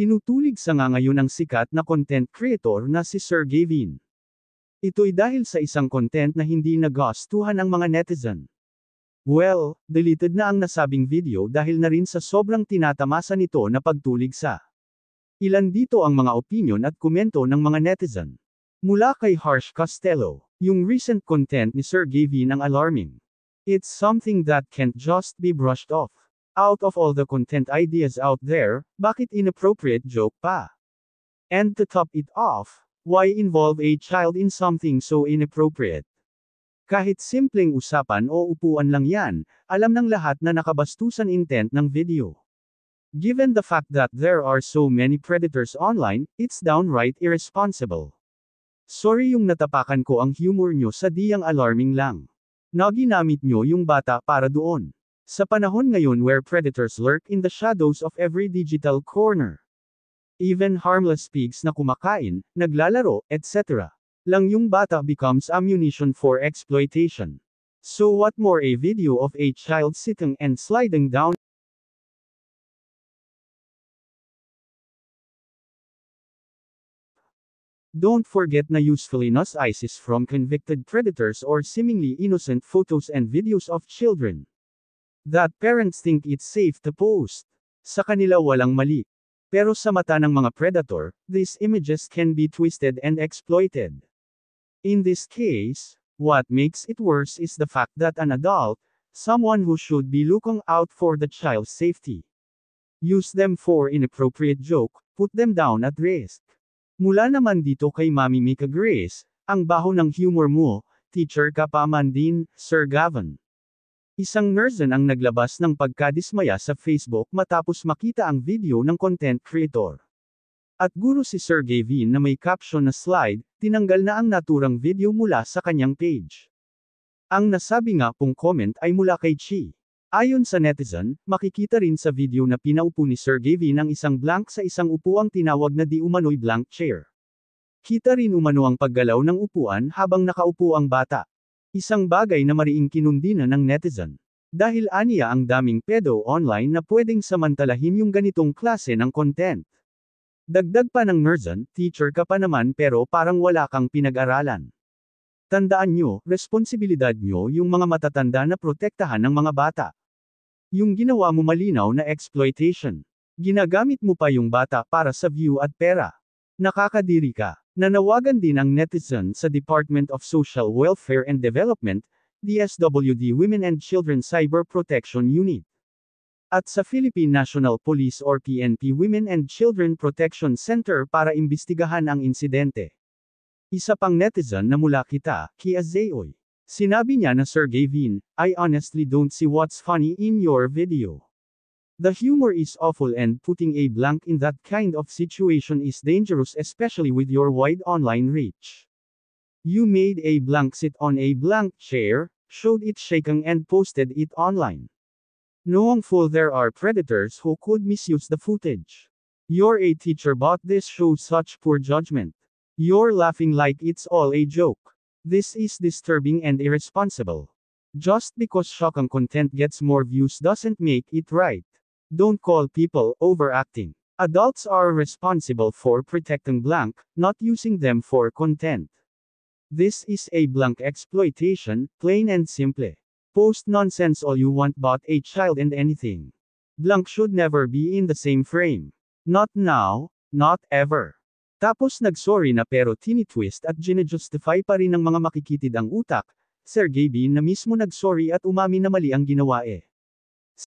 Tinutulig sa nga ngayon ang sikat na content creator na si Sergey Vin. Ito'y dahil sa isang content na hindi nagustuhan ang mga netizen. Well, deleted na ang nasabing video dahil na rin sa sobrang tinatamasa nito na pagtulig sa. Ilan dito ang mga opinion at komento ng mga netizen. Mula kay Harsh Costello, yung recent content ni Sergey Vin ang alarming. It's something that can't just be brushed off. Out of all the content ideas out there, bakit inappropriate joke pa? And to top it off, why involve a child in something so inappropriate? Kahit simpleng usapan o upuan lang yan, alam ng lahat na nakabastusan intent ng video. Given the fact that there are so many predators online, it's downright irresponsible. Sorry yung natapakan ko ang humor nyo sa diyang alarming lang. Naginamit nyo yung bata para doon. Sa panahon ngayon where predators lurk in the shadows of every digital corner. Even harmless pigs na kumakain, naglalaro, etc. lang yung bata becomes ammunition for exploitation. So what more a video of a child sitting and sliding down. Don't forget na usefully nos ISIS from convicted predators or seemingly innocent photos and videos of children that parents think it's safe to post. Sa kanila walang mali. Pero sa mata ng mga predator, these images can be twisted and exploited. In this case, what makes it worse is the fact that an adult, someone who should be looking out for the child's safety, use them for inappropriate joke, put them down at risk. Mula naman dito kay Mami Mika Grace, ang baho ng humor mo, teacher ka pa man din, Sir Gavin. Isang netizen ang naglabas ng pagkadismaya sa Facebook matapos makita ang video ng content creator. At guro si Sergey Vin na may caption na slide, tinanggal na ang naturang video mula sa kanyang page. Ang nasabi nga pong comment ay mula kay Chi. Ayon sa netizen, makikita rin sa video na pinaupo ni Sergey Vin ang isang blank sa isang upuang tinawag na di umano'y blank chair. Kita rin umano ang paggalaw ng upuan habang nakaupo ang bata. Isang bagay na mariing kinundina ng netizen. Dahil aniya ang daming pedo online na pwedeng samantalahin yung ganitong klase ng content. Dagdag pa ng netizen, teacher ka pa naman pero parang wala kang pinag-aralan. Tandaan nyo, responsibilidad nyo yung mga matatanda na protektahan ng mga bata. Yung ginawa mo malinaw na exploitation. Ginagamit mo pa yung bata para sa view at pera. Nakakadiri ka. Nanawagan din ang netizen sa Department of Social Welfare and Development, DSWD Women and Children Cyber Protection Unit. At sa Philippine National Police or PNP Women and Children Protection Center para imbestigahan ang insidente. Isa pang netizen na mula kita, Kia Zeoy. Sinabi niya na Sergey Vin, I honestly don't see what's funny in your video. The humor is awful and putting a blank in that kind of situation is dangerous especially with your wide online reach. You made a blank sit on a blank chair, showed it shaking and posted it online. Knowing full there are predators who could misuse the footage. You're a teacher but this shows such poor judgment. You're laughing like it's all a joke. This is disturbing and irresponsible. Just because shocking content gets more views doesn't make it right. Don't call people overacting. Adults are responsible for protecting blank, not using them for content. This is a blank exploitation, plain and simple. Post nonsense all you want but a child and anything. Blank should never be in the same frame. Not now, not ever. Tapos nagsorry na pero tinitwist at ginajustify pa rin ng mga makikitid ang utak, Sergey Vin na mismo nagsorry at umami na mali ang ginawa eh.